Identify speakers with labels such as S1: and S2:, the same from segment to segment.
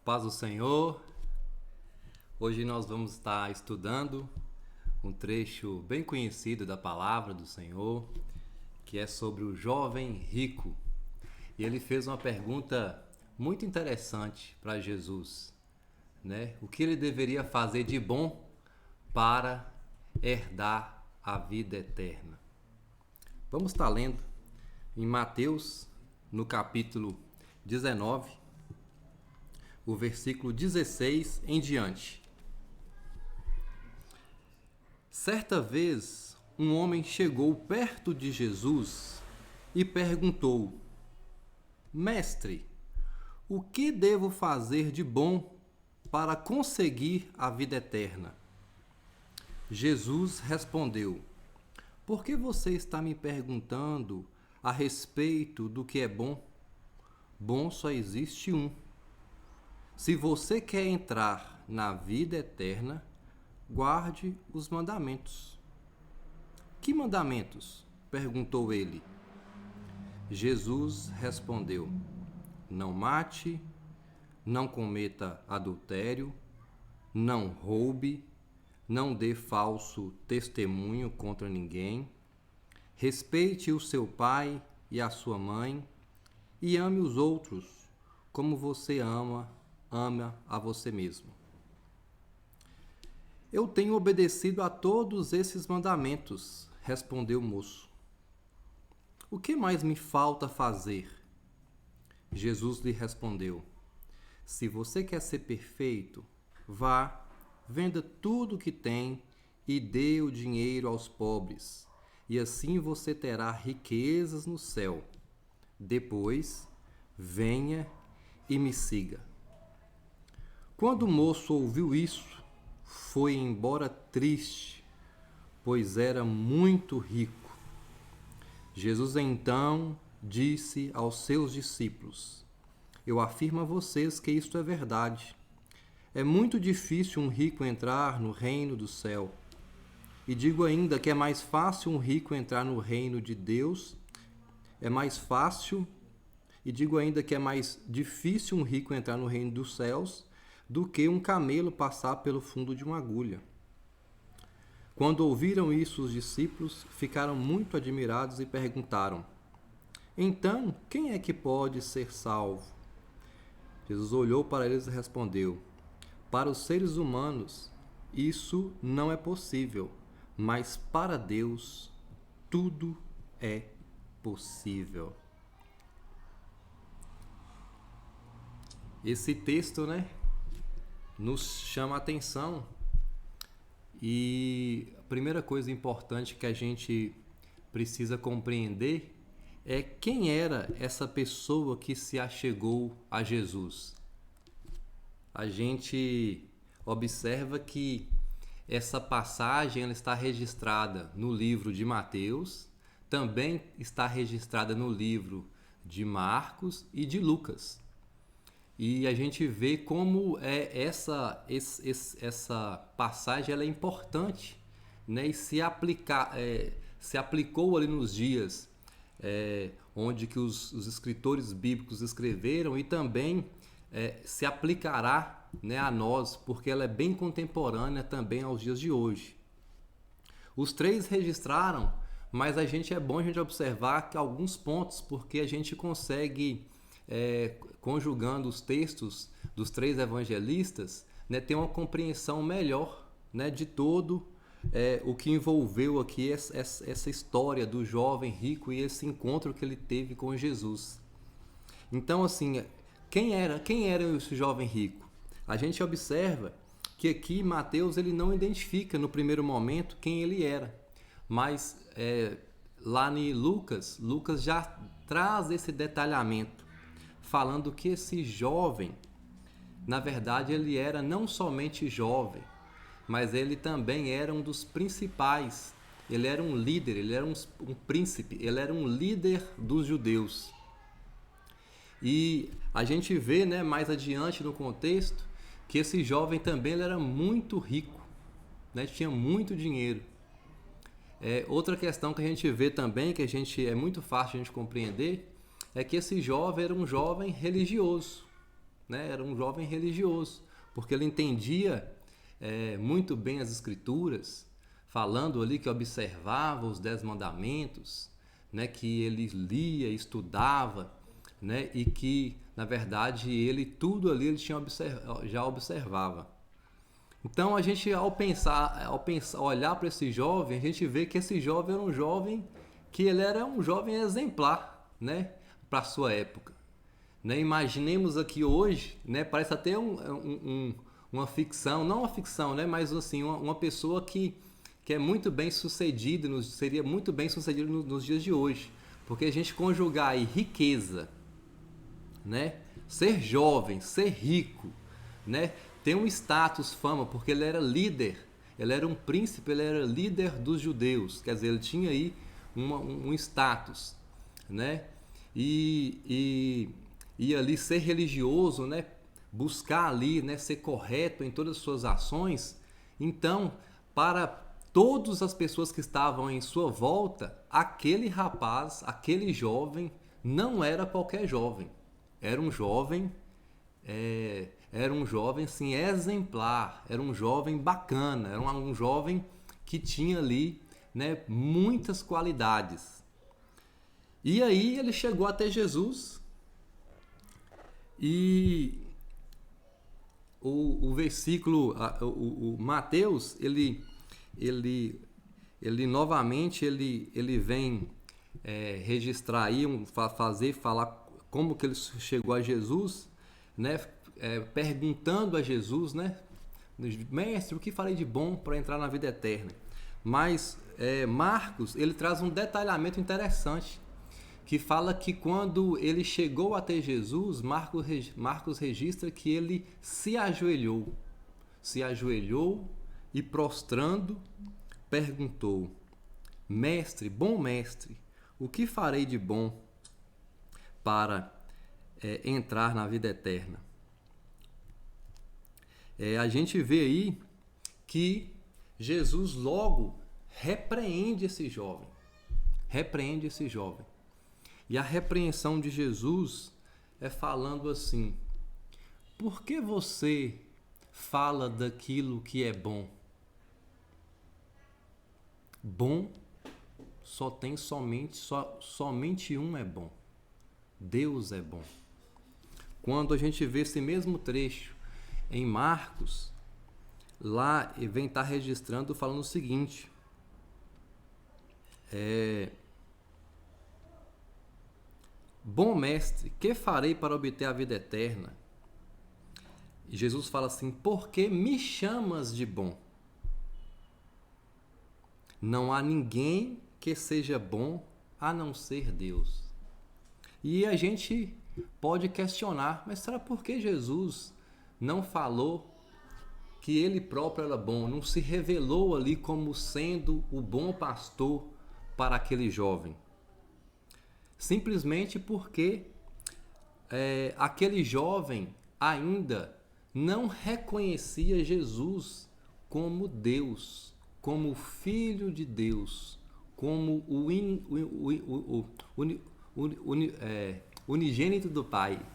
S1: Paz do Senhor. Hoje nós vamos estar estudando um trecho bem conhecido da palavra do Senhor, que é sobre o jovem rico. E ele fez uma pergunta muito interessante para Jesus, né? O que ele deveria fazer de bom para herdar a vida eterna? Vamos estar lendo em Mateus, no capítulo 19, o versículo 16 em diante. Certa vez, um homem chegou perto de Jesus e perguntou: Mestre, o que devo fazer de bom para conseguir a vida eterna? Jesus respondeu: Por que você está me perguntando a respeito do que é bom? Bom só existe um. Se você quer entrar na vida eterna, guarde os mandamentos. Que mandamentos? Perguntou ele. Jesus respondeu: Não mate, não cometa adultério, não roube, não dê falso testemunho contra ninguém, respeite o seu pai e a sua mãe e ame os outros como você ama a você mesmo. Eu tenho obedecido a todos esses mandamentos, respondeu o moço. O que mais me falta fazer? Jesus lhe respondeu: Se você quer ser perfeito, vá, venda tudo o que tem e dê o dinheiro aos pobres, e assim você terá riquezas no céu. Depois, venha e me siga. Quando o moço ouviu isso, foi embora triste, pois era muito rico. Jesus então disse aos seus discípulos: Eu afirmo a vocês que isto é verdade. É muito difícil um rico entrar no reino do céu. E digo ainda que é mais fácil um rico entrar no reino de Deus. É mais fácil, e digo ainda que é mais difícil um rico entrar no reino dos céus do que um camelo passar pelo fundo de uma agulha. Quando ouviram isso, os discípulos ficaram muito admirados e perguntaram: Então, quem é que pode ser salvo? Jesus olhou para eles e respondeu: Para os seres humanos, isso não é possível, mas para Deus, tudo é possível. Esse texto, né, nos chama a atenção, e a primeira coisa importante que a gente precisa compreender é quem era essa pessoa que se achegou a Jesus. A gente observa que essa passagem ela está registrada no livro de Mateus, também está registrada no livro de Marcos e de Lucas. E a gente vê como essa passagem ela é importante, né? E se aplicou ali nos dias onde que os escritores bíblicos escreveram, e também se aplicará, né, a nós, porque ela é bem contemporânea também aos dias de hoje. Os três registraram, mas é bom a gente observar que alguns pontos, porque a gente consegue conjugando os textos dos três evangelistas, né, ter uma compreensão melhor, né, de todo o que envolveu aqui essa história do jovem rico e esse encontro que ele teve com Jesus. Então, assim, quem era esse jovem rico? A gente observa que aqui Mateus ele não identifica no primeiro momento quem ele era, mas lá em Lucas já traz esse detalhamento, falando que esse jovem, na verdade, ele era não somente jovem, mas ele também era um dos principais. Ele era um líder, ele era um príncipe, ele era um líder dos judeus. E a gente vê, né, mais adiante no contexto que esse jovem também ele era muito rico, né, tinha muito dinheiro. Outra questão que a gente vê também, que é muito fácil a gente compreender, é que esse jovem era um jovem religioso. né? Era um jovem religioso, porque ele entendia muito bem as Escrituras, falando ali que observava os 10 mandamentos, né? Que ele lia, estudava, né? E que, na verdade, ele tudo ali ele já observava. Então a gente ao olhar para esse jovem, a gente vê que esse jovem era um jovem que ele era um jovem exemplar, né, para a sua época. Né? Imaginemos aqui hoje, né, parece até uma ficção, não uma ficção, né, mas assim uma pessoa que é muito bem sucedida, seria muito bem sucedida nos dias de hoje, porque a gente conjugar aí riqueza, né, ser jovem, ser rico, né, tem um status, fama, porque ele era líder, ele era um príncipe, ele era líder dos judeus, quer dizer, ele tinha aí um status, né? E ali ser religioso, né? Buscar ali, né? Ser correto em todas as suas ações. Então, para todas as pessoas que estavam em sua volta, aquele rapaz, aquele jovem, não era qualquer jovem, era um jovem assim, exemplar, era um jovem bacana, era um jovem que tinha ali, né, muitas qualidades. E aí ele chegou até Jesus e o versículo, o Mateus, ele novamente ele vem registrar aí, falar como que ele chegou a Jesus, né? Perguntando a Jesus, né? Mestre, o que farei de bom para entrar na vida eterna? Mas Marcos, ele traz um detalhamento interessante, que fala que quando ele chegou até Jesus, Marcos registra que ele se ajoelhou e prostrando perguntou: Mestre, bom mestre, o que farei de bom para entrar na vida eterna? A gente vê aí que Jesus logo repreende esse jovem. E a repreensão de Jesus é falando assim: por que você fala daquilo que é bom? Bom só tem somente um é bom. Deus é bom. Quando a gente vê esse mesmo trecho em Marcos, lá vem estar registrando falando o seguinte: bom mestre, que farei para obter a vida eterna? E Jesus fala assim: por que me chamas de bom? Não há ninguém que seja bom a não ser Deus. E a gente pode questionar, mas será por que Jesus não falou que ele próprio era bom, não se revelou ali como sendo o bom pastor para aquele jovem? Simplesmente porque aquele jovem ainda não reconhecia Jesus como Deus, como Filho de Deus, como o unigênito do Pai.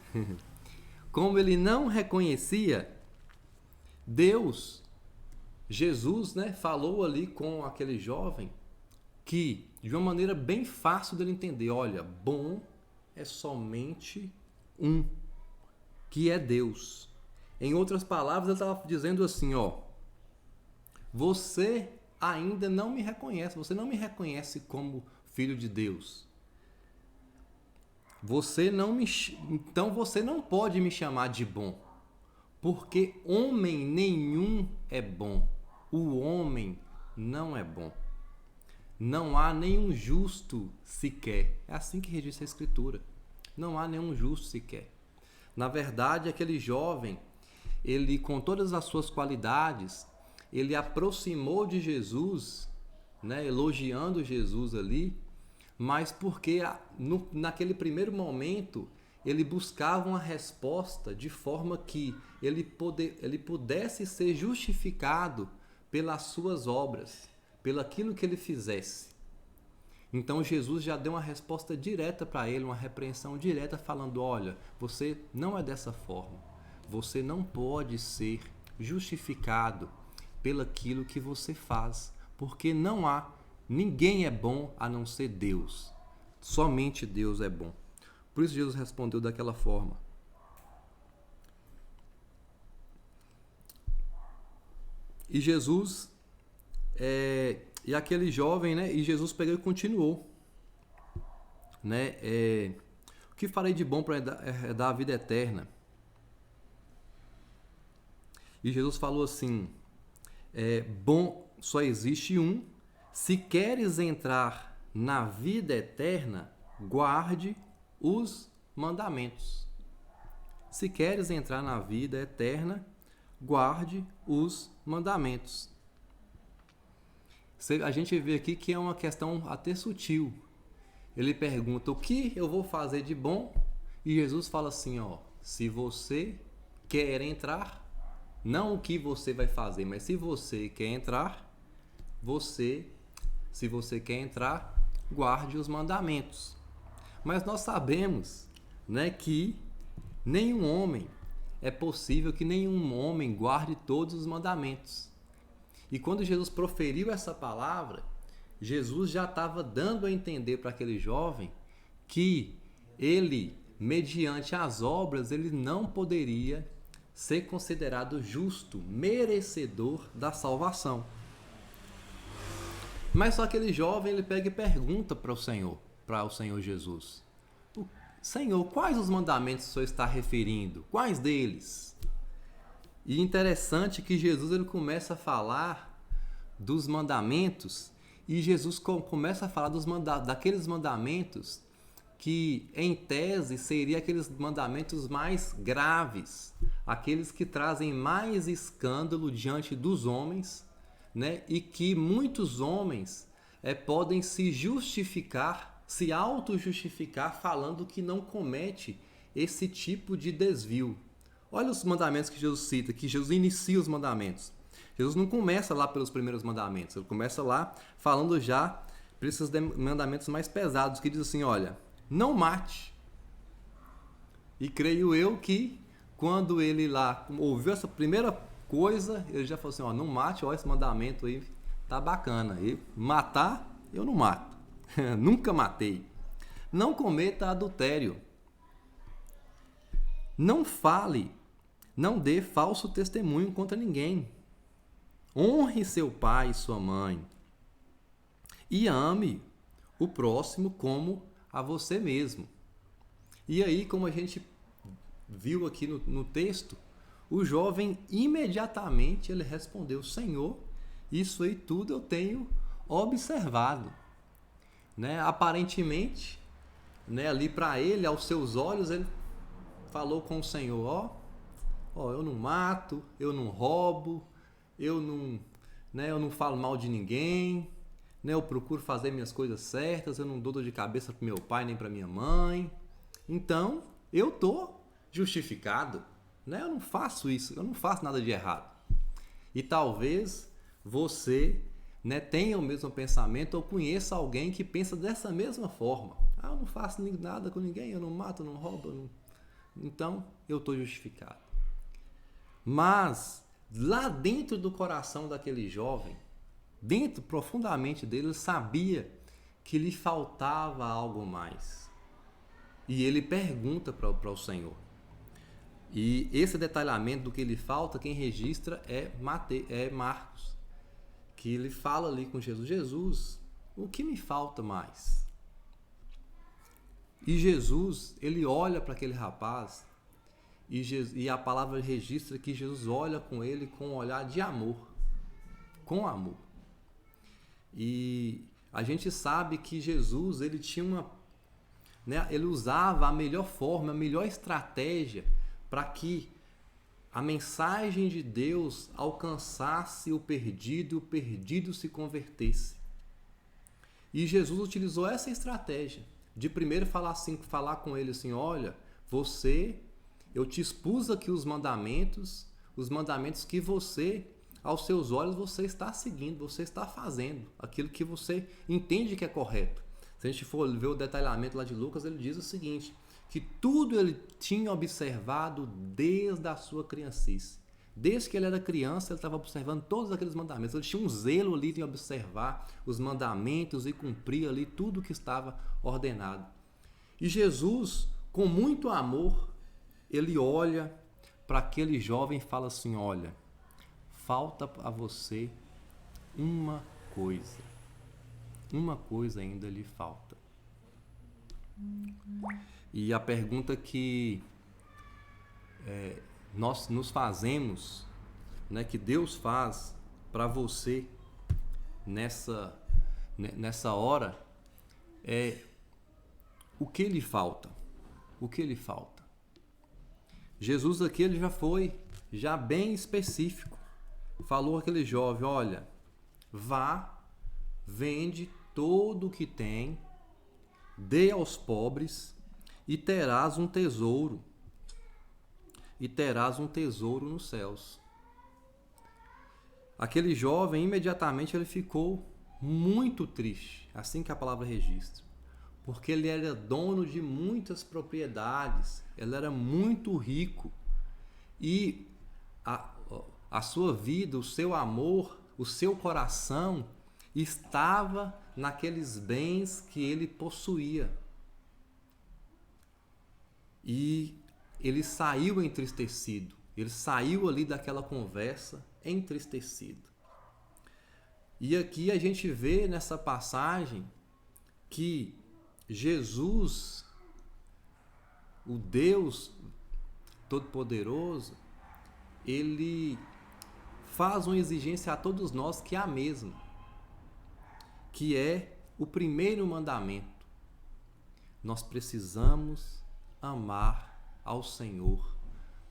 S1: Como ele não reconhecia Deus, Jesus, né, falou ali com aquele jovem que, de uma maneira bem fácil dele entender, olha, bom é somente um, que é Deus. Em outras palavras, ele estava dizendo assim, você ainda não me reconhece, você não me reconhece como filho de Deus. Então você não pode me chamar de bom, porque homem nenhum é bom. O homem não é bom. Não há nenhum justo sequer. É assim que registra a Escritura. Não há nenhum justo sequer. Na verdade, aquele jovem, ele com todas as suas qualidades, ele aproximou de Jesus, né, elogiando Jesus ali, mas porque naquele primeiro momento ele buscava uma resposta de forma que ele pudesse ser justificado pelas suas obras, pelo aquilo que ele fizesse. Então Jesus já deu uma resposta direta para ele, uma repreensão direta, falando: olha, você não é dessa forma. você não pode ser justificado pelaquilo que você faz, porque ninguém é bom a não ser Deus. Somente Deus é bom. Por isso Jesus respondeu daquela forma. E Jesus, e aquele jovem, né? E Jesus pegou e continuou, né? O que farei de bom para dar a vida eterna? E Jesus falou assim: bom só existe um. Se queres entrar na vida eterna, guarde os mandamentos. Se queres entrar na vida eterna, guarde os mandamentos. A gente vê aqui que é uma questão até sutil. Ele pergunta: o que eu vou fazer de bom? E Jesus fala assim: se você quer entrar, não o que você vai fazer, mas se você quer entrar, se você quer entrar, guarde os mandamentos. Mas nós sabemos, né, que é possível que nenhum homem guarde todos os mandamentos. E quando Jesus proferiu essa palavra, Jesus já estava dando a entender para aquele jovem que ele, mediante as obras, ele não poderia ser considerado justo, merecedor da salvação. Mas só aquele jovem, ele pega e pergunta para o Senhor Jesus: Senhor, quais os mandamentos o Senhor está referindo? Quais deles? E interessante que Jesus ele começa a falar dos mandamentos, e Jesus começa a falar daqueles mandamentos que, em tese, seriam aqueles mandamentos mais graves, aqueles que trazem mais escândalo diante dos homens, né? E que muitos homens podem se justificar, se auto-justificar, falando que não comete esse tipo de desvio. Olha os mandamentos que Jesus cita, que Jesus inicia os mandamentos. Jesus não começa lá pelos primeiros mandamentos, ele começa lá falando já por esses mandamentos mais pesados, que diz assim: olha, não mate. E creio eu que quando ele lá ouviu essa primeira coisa, ele já falou assim: não mate, esse mandamento aí tá bacana. E matar, eu não mato. Nunca matei. Não cometa adultério. Não fale, não dê falso testemunho contra ninguém. Honre seu pai e sua mãe. E ame o próximo como a você mesmo. E aí, como a gente viu aqui no texto, o jovem imediatamente ele respondeu: Senhor, isso aí tudo eu tenho observado. Né? Aparentemente, né, ali para ele, aos seus olhos, ele falou com o Senhor: eu não mato, eu não roubo, eu não falo mal de ninguém, né, eu procuro fazer minhas coisas certas, eu não dou dor de cabeça para meu pai nem para minha mãe. Então, eu estou justificado. Né? Eu não faço isso, eu não faço nada de errado. E talvez você, né, tenha o mesmo pensamento ou conheça alguém que pensa dessa mesma forma. Eu não faço nada com ninguém, eu não mato, eu não roubo, então eu estou justificado. Mas lá dentro do coração daquele jovem, dentro profundamente dele, ele sabia que lhe faltava algo mais. E ele pergunta para o Senhor. E esse detalhamento do que lhe falta, quem registra é Marcos, que ele fala ali com Jesus: Jesus, o que me falta mais? E Jesus, ele olha para aquele rapaz e a palavra registra que Jesus olha com ele com um olhar de amor, com amor. E a gente sabe que Jesus, ele tinha ele usava a melhor forma, a melhor estratégia para que a mensagem de Deus alcançasse o perdido e o perdido se convertesse. E Jesus utilizou essa estratégia de primeiro falar com ele assim: olha, eu te expus aqui os mandamentos que você, aos seus olhos, você está seguindo, você está fazendo aquilo que você entende que é correto. Se a gente for ver o detalhamento lá de Lucas, ele diz o seguinte, que tudo ele tinha observado desde a sua criancice. Desde que ele era criança, ele estava observando todos aqueles mandamentos. Ele tinha um zelo ali de observar os mandamentos e cumprir ali tudo que estava ordenado. E Jesus, com muito amor, ele olha para aquele jovem e fala assim: olha, falta a você uma coisa. Uma coisa ainda lhe falta. E a pergunta que nós nos fazemos, né, que Deus faz para você nessa hora é: o que lhe falta? O que lhe falta? Jesus aqui ele já foi bem específico. Falou àquele jovem: olha, vá, vende todo o que tem, dê aos pobres e terás um tesouro. E terás um tesouro nos céus. Aquele jovem, imediatamente, ele ficou muito triste, assim que a palavra registra, porque ele era dono de muitas propriedades, ele era muito rico, e a sua vida, o seu amor, o seu coração estava naqueles bens que ele possuía. E ele saiu entristecido, ele saiu ali daquela conversa entristecido. E aqui a gente vê nessa passagem que Jesus, o Deus Todo-Poderoso, ele faz uma exigência a todos nós que é a mesma, que é o primeiro mandamento. Nós precisamos amar ao Senhor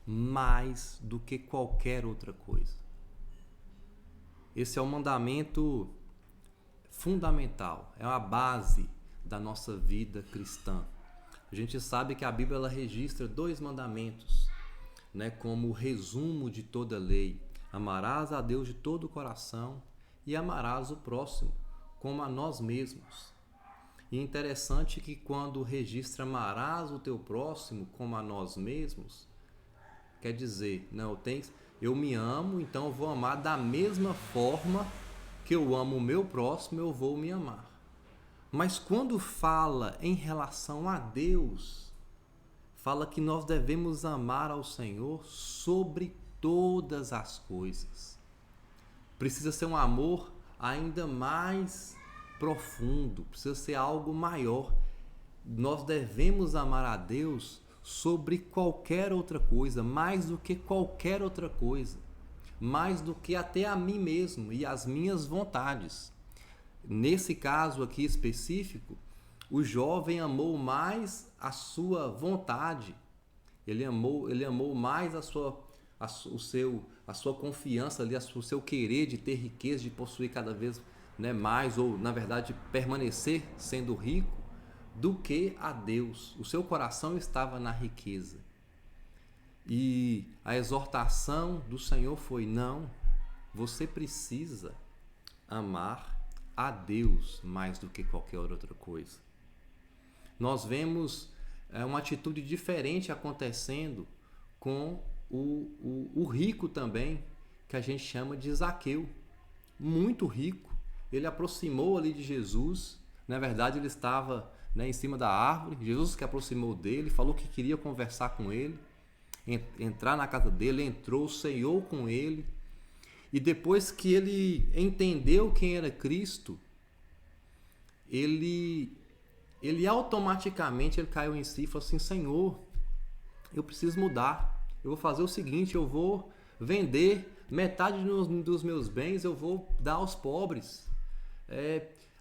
S1: mais do que qualquer outra coisa. Esse é um mandamento fundamental, é a base da nossa vida cristã. A gente sabe que a Bíblia ela registra 2 mandamentos, né, como o resumo de toda a lei: amarás a Deus de todo o coração e amarás o próximo como a nós mesmos. E é interessante que quando registra amarás o teu próximo como a nós mesmos, quer dizer, não, eu me amo, então eu vou amar da mesma forma que eu amo o meu próximo, eu vou me amar. Mas quando fala em relação a Deus, fala que nós devemos amar ao Senhor sobre todas as coisas. Precisa ser um amor ainda mais profundo, precisa ser algo maior. Nós devemos amar a Deus sobre qualquer outra coisa, mais do que qualquer outra coisa, mais do que até a mim mesmo e as minhas vontades. Nesse caso aqui específico, o jovem amou mais a sua vontade, ele amou mais a sua confiança ali, o seu querer de ter riqueza, de possuir cada vez, né, mais, ou na verdade permanecer sendo rico, do que a Deus. O seu coração estava na riqueza. E a exortação do Senhor foi: não, você precisa amar a Deus mais do que qualquer outra coisa. Nós vemos uma atitude diferente acontecendo com o rico também, que a gente chama de Zaqueu. Muito rico. Ele aproximou ali de Jesus. Na verdade, ele estava, né, em cima da árvore. Jesus que aproximou dele, falou que queria conversar com ele, entrar na casa dele, entrou, ceiou com ele. E depois que ele entendeu quem era Cristo, ele automaticamente ele caiu em si e falou assim: Senhor, eu preciso mudar. Eu vou fazer o seguinte: eu vou vender metade dos meus bens, eu vou dar aos pobres.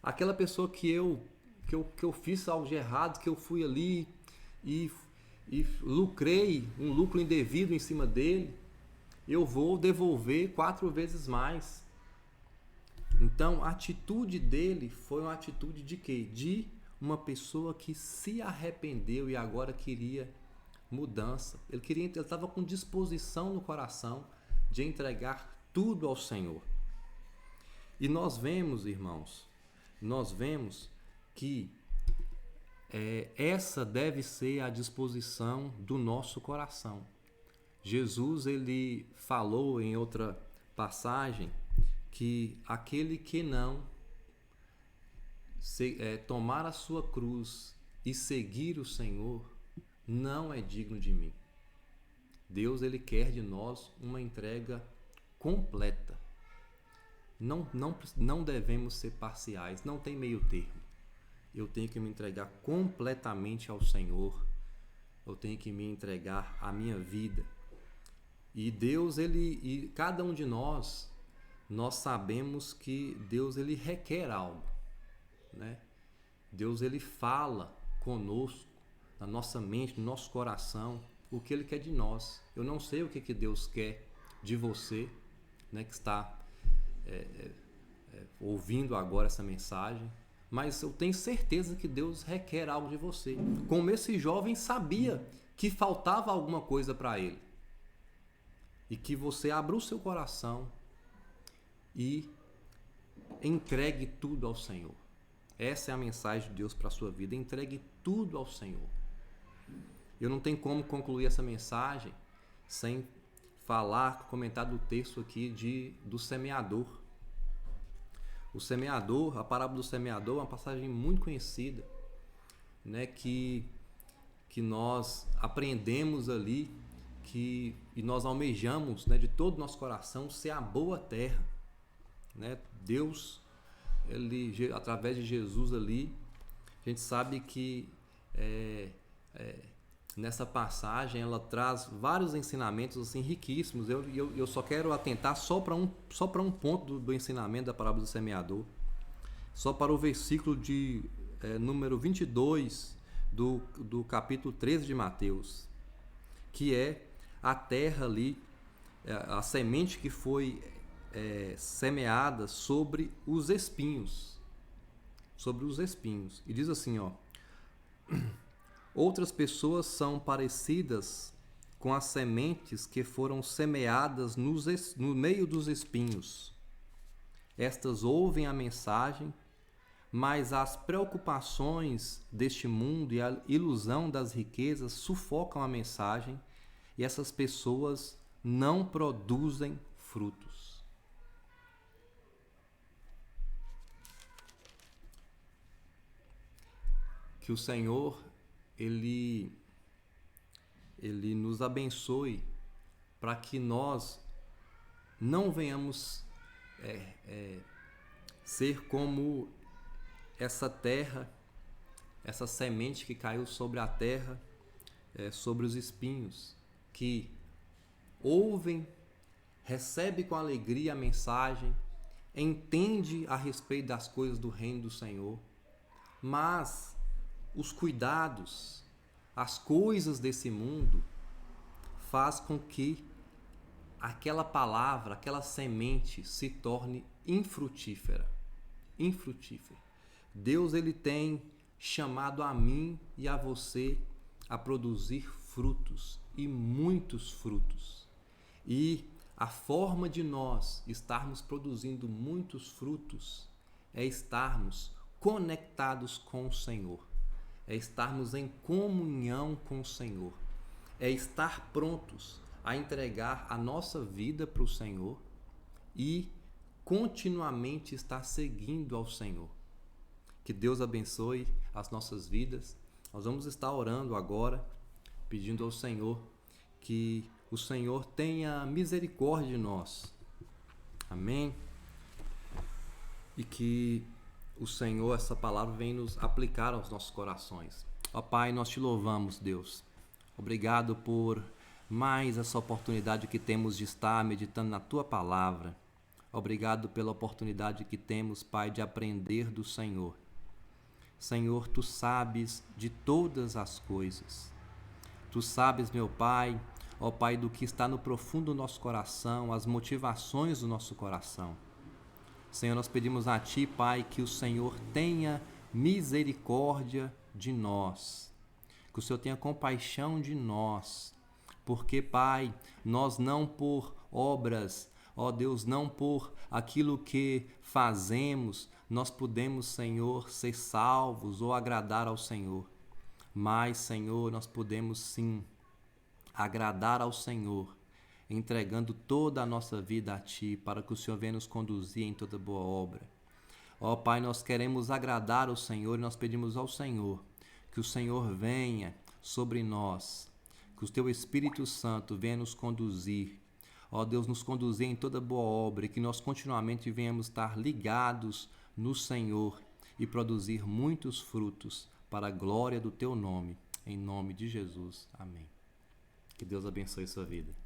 S1: Aquela pessoa que eu fiz algo de errado, que eu fui ali e lucrei um lucro indevido em cima dele, eu vou devolver 4 vezes mais. Então, a atitude dele foi uma atitude de quê? De uma pessoa que se arrependeu e agora queria mudança. Ele estava com disposição no coração de entregar tudo ao Senhor. E nós vemos, irmãos, que essa deve ser a disposição do nosso coração. Jesus, ele falou em outra passagem que aquele que não tomar a sua cruz e seguir o Senhor não é digno de mim. Deus, ele quer de nós uma entrega completa. Não devemos ser parciais, não tem meio termo. Eu tenho que me entregar completamente ao Senhor. Eu tenho que me entregar à minha vida. E Deus, e cada um de nós sabemos que Deus, ele requer algo, né? Deus, ele fala conosco, na nossa mente, no nosso coração, o que ele quer de nós. Eu não sei o que Deus quer de você, né, que está ouvindo agora essa mensagem, mas eu tenho certeza que Deus requer algo de você. Como esse jovem sabia que faltava alguma coisa para ele, e que você abra o seu coração e entregue tudo ao Senhor. Essa é a mensagem de Deus para a sua vida. Entregue tudo ao Senhor. Eu não tenho como concluir essa mensagem sem comentar do texto aqui do semeador. O semeador, a parábola do semeador, é uma passagem muito conhecida, né, que nós aprendemos ali, e nós almejamos, né, de todo o nosso coração ser a boa terra, né? Deus, ele, através de Jesus ali, a gente sabe que nessa passagem ela traz vários ensinamentos assim riquíssimos. Eu só quero atentar só para um ponto do ensinamento da parábola do semeador, só para o versículo de número 22 do capítulo 13 de Mateus, que é a terra ali, a semente que foi semeada sobre os espinhos. E diz assim, ó: outras pessoas são parecidas com as sementes que foram semeadas no meio dos espinhos. Estas ouvem a mensagem, mas as preocupações deste mundo e a ilusão das riquezas sufocam a mensagem, e essas pessoas não produzem frutos. Que o Senhor, ele nos abençoe para que nós não venhamos ser como essa terra, essa semente que caiu sobre a terra, sobre os espinhos, que ouvem, recebe com alegria a mensagem, entende a respeito das coisas do reino do Senhor, mas os cuidados, as coisas desse mundo faz com que aquela palavra, aquela semente se torne infrutífera. Deus, ele tem chamado a mim e a você a produzir frutos, e muitos frutos. E a forma de nós estarmos produzindo muitos frutos é estarmos conectados com o Senhor, é estarmos em comunhão com o Senhor, é estar prontos a entregar a nossa vida para o Senhor e continuamente estar seguindo ao Senhor. Que Deus abençoe as nossas vidas. Nós vamos estar orando agora, pedindo ao Senhor que o Senhor tenha misericórdia de nós. Amém? E que o Senhor, essa palavra, venha nos aplicar aos nossos corações. Ó Pai, nós te louvamos, Deus. Obrigado por mais essa oportunidade que temos de estar meditando na Tua palavra. Obrigado pela oportunidade que temos, Pai, de aprender do Senhor. Senhor, Tu sabes de todas as coisas. Tu sabes, meu Pai, ó Pai, do que está no profundo do nosso coração, as motivações do nosso coração. Senhor, nós pedimos a Ti, Pai, que o Senhor tenha misericórdia de nós, que o Senhor tenha compaixão de nós, porque, Pai, nós não por obras, ó Deus, não por aquilo que fazemos, nós podemos, Senhor, ser salvos ou agradar ao Senhor. Mas, Senhor, nós podemos sim agradar ao Senhor, entregando toda a nossa vida a Ti, para que o Senhor venha nos conduzir em toda boa obra. Ó Pai, nós queremos agradar ao Senhor e nós pedimos ao Senhor que o Senhor venha sobre nós, que o Teu Espírito Santo venha nos conduzir. Ó Deus, nos conduzir em toda boa obra e que nós continuamente venhamos estar ligados no Senhor e produzir muitos frutos para a glória do Teu nome. Em nome de Jesus. Amém. Que Deus abençoe sua vida.